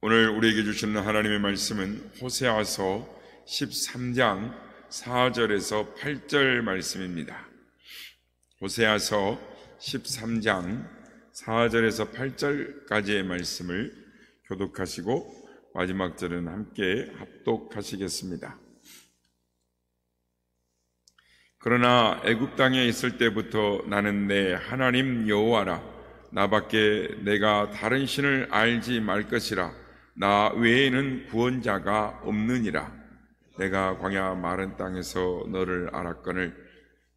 오늘 우리에게 주시는 하나님의 말씀은 호세아서 13장 4절에서 8절 말씀입니다. 호세아서 13장 4절에서 8절까지의 말씀을 교독하시고 마지막 절은 함께 합독하시겠습니다. 그러나 애굽 땅에 있을 때부터 나는 내 하나님 여호와라. 나밖에 내가 다른 신을 알지 말 것이라. 나 외에는 구원자가 없느니라. 내가 광야 마른 땅에서 너를 알았거늘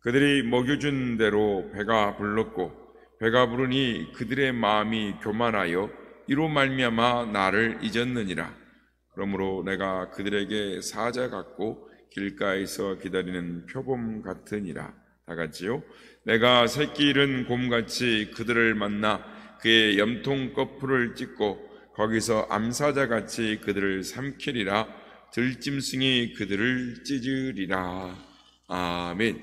그들이 먹여준 대로 배가 불렀고 배가 부르니 그들의 마음이 교만하여 이로 말미암아 나를 잊었느니라. 그러므로 내가 그들에게 사자 같고 길가에서 기다리는 표범 같으니라. 다 같이요. 내가 새끼 잃은 곰같이 그들을 만나 그의 염통 거풀을 찢고 거기서 암사자같이 그들을 삼키리라. 들짐승이 그들을 찢으리라. 아멘.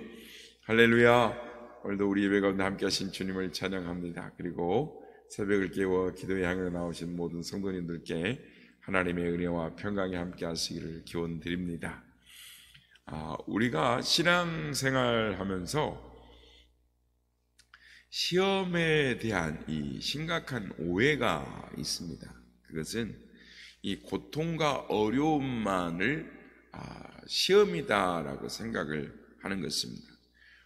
할렐루야. 오늘도 우리 예배 가운데 함께 하신 주님을 찬양합니다. 그리고 새벽을 깨워 기도의 향으로 나오신 모든 성도님들께 하나님의 은혜와 평강이 함께 하시기를 기원 드립니다. 우리가 신앙생활 하면서 시험에 대한 이 심각한 오해가 있습니다. 그것은 이 고통과 어려움만을 시험이다라고 생각을 하는 것입니다.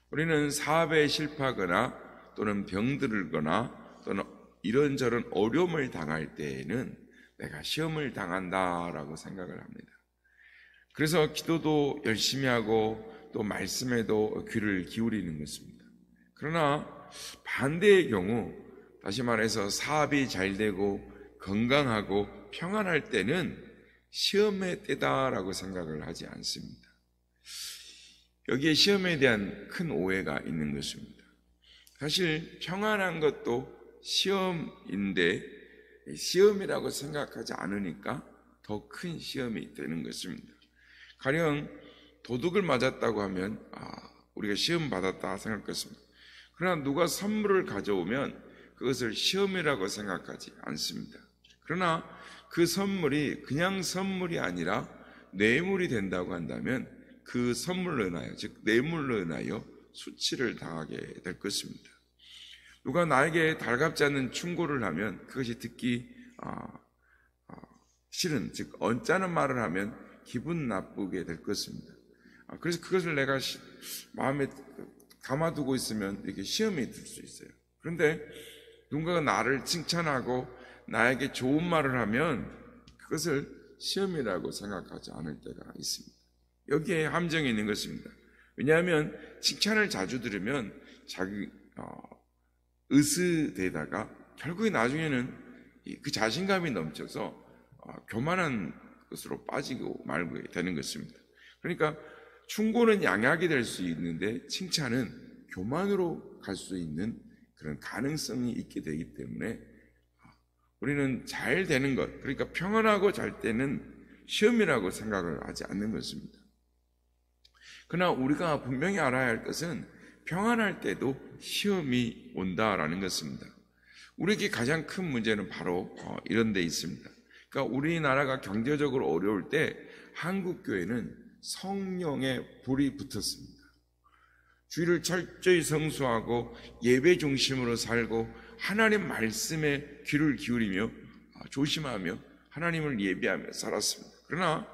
우리는 사업에 실패하거나 또는 병들거나 또는 이런저런 어려움을 당할 때에는 내가 시험을 당한다라고 생각을 합니다. 그래서 기도도 열심히 하고 또 말씀에도 귀를 기울이는 것입니다. 그러나 반대의 경우, 다시 말해서 사업이 잘 되고 건강하고 평안할 때는 시험의 때다라고 생각을 하지 않습니다. 여기에 시험에 대한 큰 오해가 있는 것입니다. 사실 평안한 것도 시험인데 시험이라고 생각하지 않으니까 더 큰 시험이 되는 것입니다. 가령 도둑을 맞았다고 하면 우리가 시험 받았다 생각했습니다. 그러나 누가 선물을 가져오면 그것을 시험이라고 생각하지 않습니다. 그러나 그 선물이 그냥 선물이 아니라 뇌물이 된다고 한다면 그 선물로 인하여, 즉 뇌물로 인하여 수치를 당하게 될 것입니다. 누가 나에게 달갑지 않는 충고를 하면 그것이 듣기 싫은, 즉 언짢은 말을 하면 기분 나쁘게 될 것입니다. 그래서 그것을 내가 마음에 담아두고 있으면 이렇게 시험이 들 수 있어요. 그런데 누군가가 나를 칭찬하고 나에게 좋은 말을 하면 그것을 시험이라고 생각하지 않을 때가 있습니다. 여기에 함정이 있는 것입니다. 왜냐하면 칭찬을 자주 들으면 자기 으스대다가 결국에 나중에는 그 자신감이 넘쳐서 교만한 것으로 빠지고 말고 되는 것입니다. 그러니까 충고는 양약이 될 수 있는데 칭찬은 교만으로 갈 수 있는 그런 가능성이 있게 되기 때문에 우리는 잘 되는 것, 그러니까 평안하고 잘 때는 시험이라고 생각을 하지 않는 것입니다. 그러나 우리가 분명히 알아야 할 것은 평안할 때도 시험이 온다라는 것입니다. 우리에게 가장 큰 문제는 바로 이런 데 있습니다. 그러니까 우리나라가 경제적으로 어려울 때 한국 교회는 성령의 불이 붙었습니다. 주의를 철저히 성수하고 예배 중심으로 살고 하나님 말씀에 귀를 기울이며 조심하며 하나님을 예배하며 살았습니다. 그러나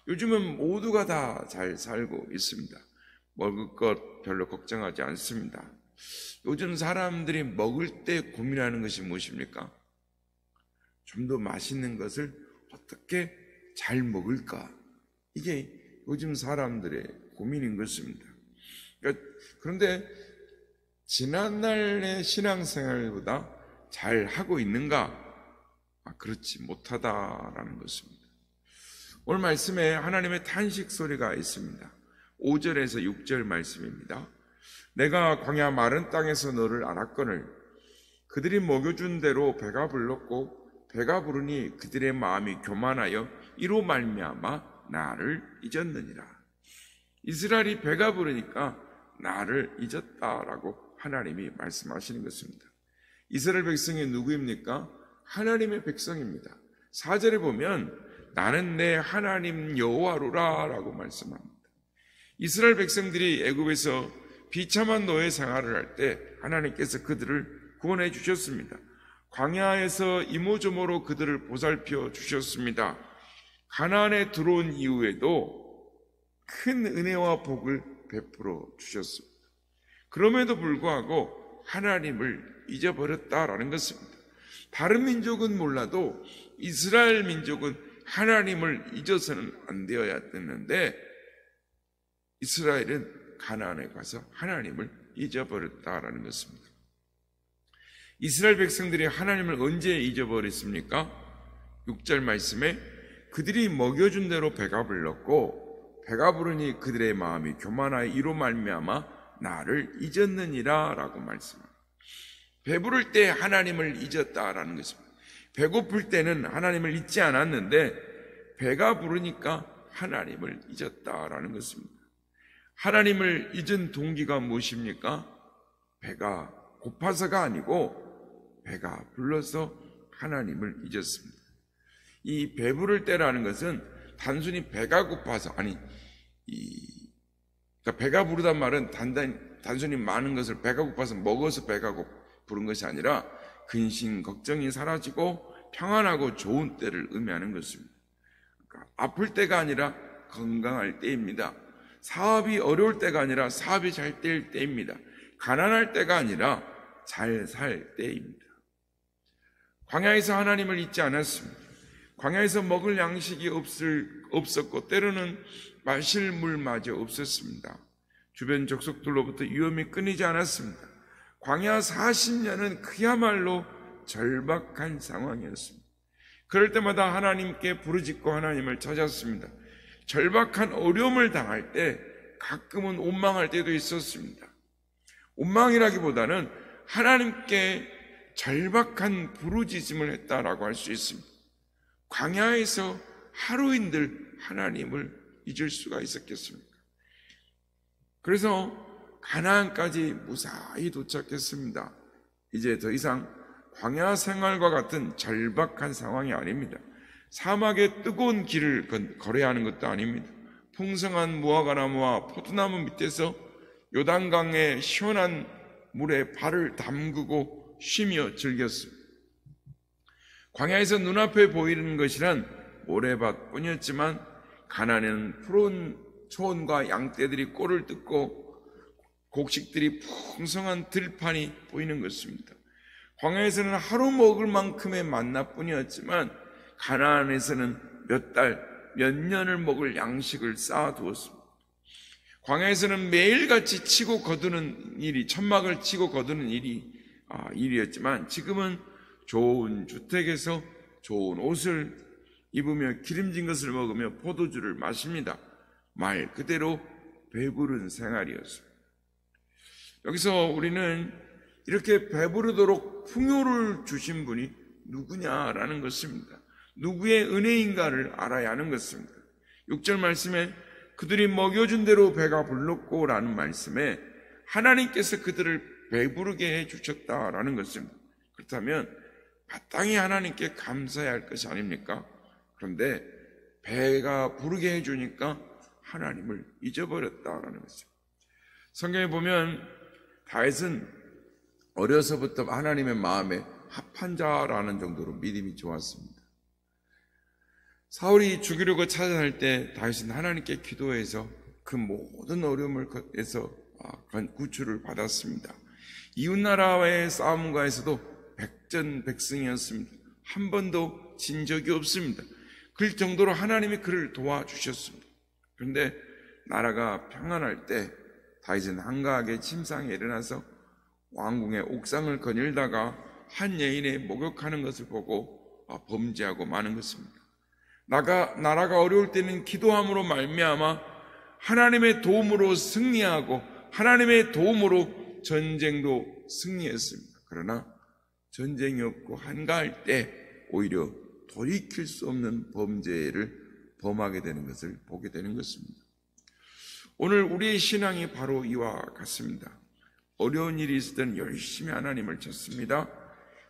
요즘은 모두가 다 잘 살고 있습니다. 먹을 것 별로 걱정하지 않습니다. 요즘 사람들이 먹을 때 고민하는 것이 무엇입니까? 좀 더 맛있는 것을 어떻게 잘 먹을까? 이게 요즘 사람들의 고민인 것입니다. 그런데 지난날의 신앙생활보다 잘 하고 있는가? 그렇지 못하다라는 것입니다. 오늘 말씀에 하나님의 탄식 소리가 있습니다. 5절에서 6절 말씀입니다. 내가 광야 마른 땅에서 너를 알았거늘 그들이 먹여준 대로 배가 불렀고 배가 부르니 그들의 마음이 교만하여 이로 말미암아 나를 잊었느니라. 이스라엘이 배가 부르니까 나를 잊었다라고 하나님이 말씀하시는 것입니다. 이스라엘 백성이 누구입니까? 하나님의 백성입니다. 4절에 보면 나는 내 하나님 여호와로라 라고 말씀합니다. 이스라엘 백성들이 애굽에서 비참한 노예 생활을 할 때 하나님께서 그들을 구원해 주셨습니다. 광야에서 이모저모로 그들을 보살펴 주셨습니다. 가나안에 들어온 이후에도 큰 은혜와 복을 베풀어 주셨습니다. 그럼에도 불구하고 하나님을 잊어버렸다라는 것입니다. 다른 민족은 몰라도 이스라엘 민족은 하나님을 잊어서는 안 되어야 됐는데 이스라엘은 가나안에 가서 하나님을 잊어버렸다라는 것입니다. 이스라엘 백성들이 하나님을 언제 잊어버렸습니까? 6절 말씀에 그들이 먹여준 대로 배가 불렀고 배가 부르니 그들의 마음이 교만하여 이로 말미암아 나를 잊었느니라 라고 말씀합니다. 배부를 때 하나님을 잊었다라는 것입니다. 배고플 때는 하나님을 잊지 않았는데 배가 부르니까 하나님을 잊었다라는 것입니다. 하나님을 잊은 동기가 무엇입니까? 배가 고파서가 아니고 배가 불러서 하나님을 잊었습니다. 이 배부를 때라는 것은 단순히 배가 고파서 그러니까 배가 부르단 말은 단순히 많은 것을 배가 고파서 먹어서 배가 부른 것이 아니라 근심 걱정이 사라지고 평안하고 좋은 때를 의미하는 것입니다. 그러니까 아플 때가 아니라 건강할 때입니다. 사업이 어려울 때가 아니라 사업이 잘 될 때입니다. 가난할 때가 아니라 잘 살 때입니다. 광야에서 하나님을 잊지 않았습니다. 광야에서 먹을 양식이 없었고 때로는 마실 물마저 없었습니다. 주변 족속들로부터 위험이 끊이지 않았습니다. 광야 40년은 그야말로 절박한 상황이었습니다. 그럴 때마다 하나님께 부르짖고 하나님을 찾았습니다. 절박한 어려움을 당할 때 가끔은 원망할 때도 있었습니다. 원망이라기보다는 하나님께 절박한 부르짖음을 했다라고 할 수 있습니다. 광야에서 하루인들 하나님을 잊을 수가 있었겠습니까? 그래서 가나안까지 무사히 도착했습니다. 이제 더 이상 광야 생활과 같은 절박한 상황이 아닙니다. 사막의 뜨거운 길을 걸어야 하는 것도 아닙니다. 풍성한 무화과나무와 포도나무 밑에서 요단강의 시원한 물에 발을 담그고 쉬며 즐겼습니다. 광야에서 눈앞에 보이는 것이란 모래밭뿐이었지만 가나안에는 푸른 초원과 양떼들이 꼴을 뜯고 곡식들이 풍성한 들판이 보이는 것입니다. 광야에서는 하루 먹을 만큼의 만나뿐이었지만 가나안에서는 몇 달, 몇 년을 먹을 양식을 쌓아두었습니다. 광야에서는 매일같이 치고 거두는 일이, 천막을 치고 거두는 일이었지만 지금은 좋은 주택에서 좋은 옷을 입으며 기름진 것을 먹으며 포도주를 마십니다. 말 그대로 배부른 생활이었습니다. 여기서 우리는 이렇게 배부르도록 풍요를 주신 분이 누구냐라는 것입니다. 누구의 은혜인가를 알아야 하는 것입니다. 6절 말씀에 그들이 먹여준 대로 배가 불렀고 라는 말씀에 하나님께서 그들을 배부르게 해주셨다라는 것입니다. 그렇다면 마땅히 하나님께 감사해야 할 것이 아닙니까? 그런데 배가 부르게 해주니까 하나님을 잊어버렸다라는 것입니다. 성경에 보면 다윗은 어려서부터 하나님의 마음에 합한 자라는 정도로 믿음이 좋았습니다. 사울이 죽이려고 찾아날 때 다윗은 하나님께 기도해서 그 모든 어려움을 해서 구출을 받았습니다. 이웃나라와의 싸움과에서도 백전백승이었습니다. 한 번도 진 적이 없습니다. 그 정도로 하나님이 그를 도와주셨습니다. 그런데 나라가 평안할 때 다윗은 한가하게 침상에 일어나서 왕궁의 옥상을 거닐다가 한 여인의 목욕하는 것을 보고 범죄하고 마는 것입니다. 나라가 어려울 때는 기도함으로 말미암아 하나님의 도움으로 승리하고 하나님의 도움으로 전쟁도 승리했습니다. 그러나 전쟁이 없고 한가할 때 오히려 돌이킬 수 없는 범죄를 범하게 되는 것을 보게 되는 것입니다. 오늘 우리의 신앙이 바로 이와 같습니다. 어려운 일이 있을 때는 열심히 하나님을 찾습니다.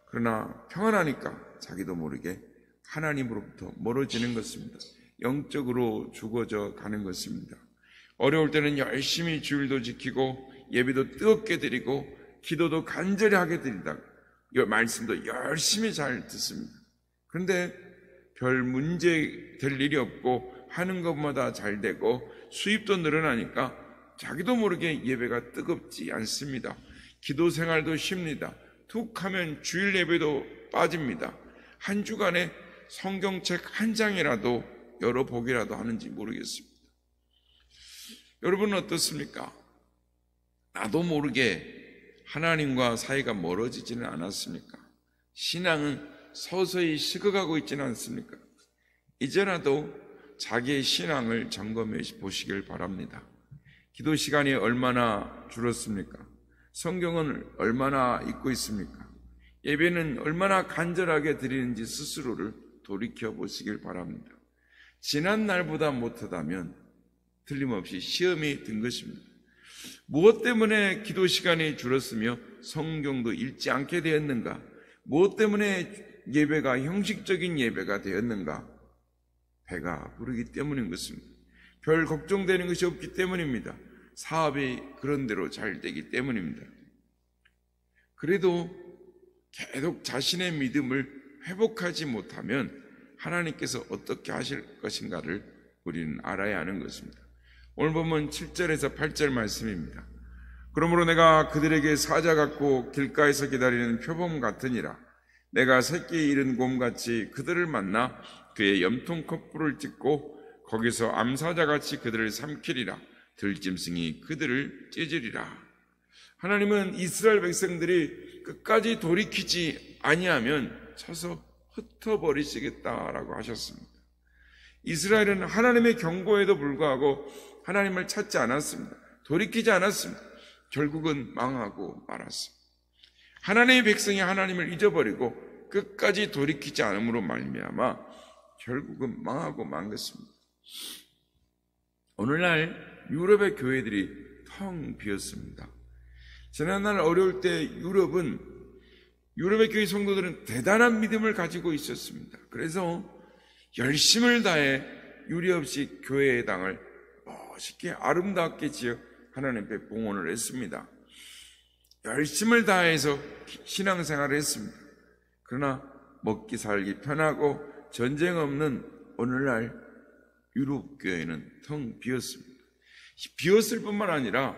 그러나 평안하니까 자기도 모르게 하나님으로부터 멀어지는 것입니다. 영적으로 죽어져 가는 것입니다. 어려울 때는 열심히 주일도 지키고 예배도 뜨겁게 드리고 기도도 간절히 하게 드리다가 말씀도 열심히 잘 듣습니다. 그런데 별 문제 될 일이 없고 하는 것마다 잘 되고 수입도 늘어나니까 자기도 모르게 예배가 뜨겁지 않습니다. 기도 생활도 쉽니다. 툭 하면 주일 예배도 빠집니다. 한 주간에 성경책 한 장이라도 열어보기라도 하는지 모르겠습니다. 여러분은 어떻습니까? 나도 모르게 하나님과 사이가 멀어지지는 않았습니까? 신앙은 서서히 식어가고 있지는 않습니까? 이제라도 자기의 신앙을 점검해 보시길 바랍니다. 기도 시간이 얼마나 줄었습니까? 성경은 얼마나 읽고 있습니까? 예배는 얼마나 간절하게 드리는지 스스로를 돌이켜 보시길 바랍니다. 지난 날보다 못하다면 틀림없이 시험이 든 것입니다. 무엇 때문에 기도 시간이 줄었으며 성경도 읽지 않게 되었는가? 무엇 때문에 예배가 형식적인 예배가 되었는가? 배가 부르기 때문인 것입니다. 별 걱정되는 것이 없기 때문입니다. 사업이 그런 대로 잘 되기 때문입니다. 그래도 계속 자신의 믿음을 회복하지 못하면 하나님께서 어떻게 하실 것인가를 우리는 알아야 하는 것입니다. 오늘 보면 7절에서 8절 말씀입니다. 그러므로 내가 그들에게 사자 같고 길가에서 기다리는 표범 같으니라. 내가 새끼 잃은 곰같이 그들을 만나 그의 염통 컵불을 찍고 거기서 암사자같이 그들을 삼키리라. 들짐승이 그들을 찢으리라. 하나님은 이스라엘 백성들이 끝까지 돌이키지 아니하면 쳐서 흩어버리시겠다라고 하셨습니다. 이스라엘은 하나님의 경고에도 불구하고 하나님을 찾지 않았습니다. 돌이키지 않았습니다. 결국은 망하고 말았습니다. 하나님의 백성이 하나님을 잊어버리고 끝까지 돌이키지 않음으로 말미암아 결국은 망하고 만 것입니다. 오늘날 유럽의 교회들이 텅 비었습니다. 지난날 어려울 때 유럽의 교회 성도들은 대단한 믿음을 가지고 있었습니다. 그래서 열심을 다해 유리 없이 교회의 당을 멋있게 아름답게 지어 하나님 앞에 봉헌을 했습니다. 열심을 다해서 신앙생활을 했습니다. 그러나 먹기 살기 편하고 전쟁 없는 오늘날 유럽 교회는 텅 비었습니다. 비었을 뿐만 아니라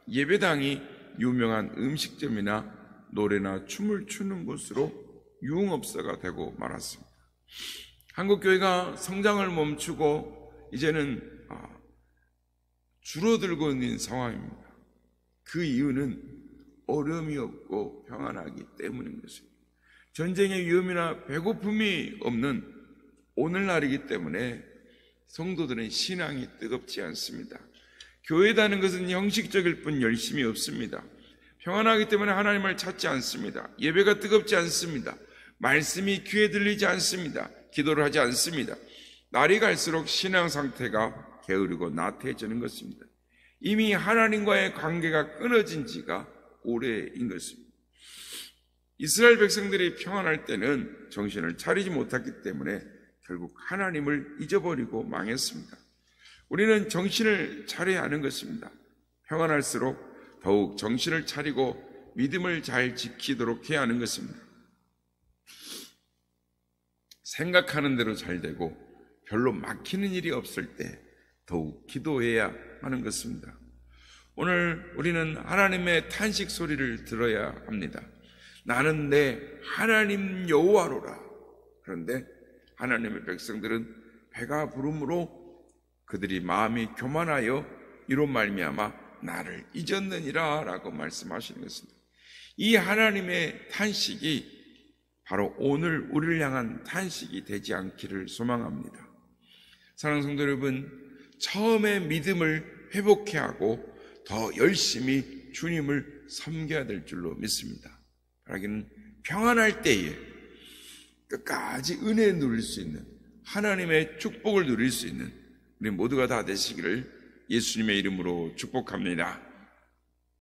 예배당이 유명한 음식점이나 노래나 춤을 추는 곳으로 유흥업소가 되고 말았습니다. 한국 교회가 성장을 멈추고 이제는 줄어들고 있는 상황입니다. 그 이유는 어려움이 없고 평안하기 때문인 것입니다. 전쟁의 위험이나 배고픔이 없는 오늘날이기 때문에 성도들은 신앙이 뜨겁지 않습니다. 교회에 다니는 것은 형식적일 뿐 열심이 없습니다. 평안하기 때문에 하나님을 찾지 않습니다. 예배가 뜨겁지 않습니다. 말씀이 귀에 들리지 않습니다. 기도를 하지 않습니다. 날이 갈수록 신앙 상태가 게으르고 나태해지는 것입니다. 이미 하나님과의 관계가 끊어진 지가 오래인 것입니다. 이스라엘 백성들이 평안할 때는 정신을 차리지 못했기 때문에 결국 하나님을 잊어버리고 망했습니다. 우리는 정신을 차려야 하는 것입니다. 평안할수록 더욱 정신을 차리고 믿음을 잘 지키도록 해야 하는 것입니다. 생각하는 대로 잘 되고 별로 막히는 일이 없을 때 더욱 기도해야 하는 것입니다. 오늘 우리는 하나님의 탄식 소리를 들어야 합니다. 나는 내 하나님 여호와로라. 그런데 하나님의 백성들은 배가 부름으로 그들이 마음이 교만하여 이로 말미암아 나를 잊었느니라 라고 말씀하시는 것입니다. 이 하나님의 탄식이 바로 오늘 우리를 향한 탄식이 되지 않기를 소망합니다. 사랑하는 성도 여러분, 처음에 믿음을 회복해야 하고 더 열심히 주님을 섬겨야 될 줄로 믿습니다. 바라기는 평안할 때에 끝까지 은혜 누릴 수 있는, 하나님의 축복을 누릴 수 있는 우리 모두가 다 되시기를 예수님의 이름으로 축복합니다.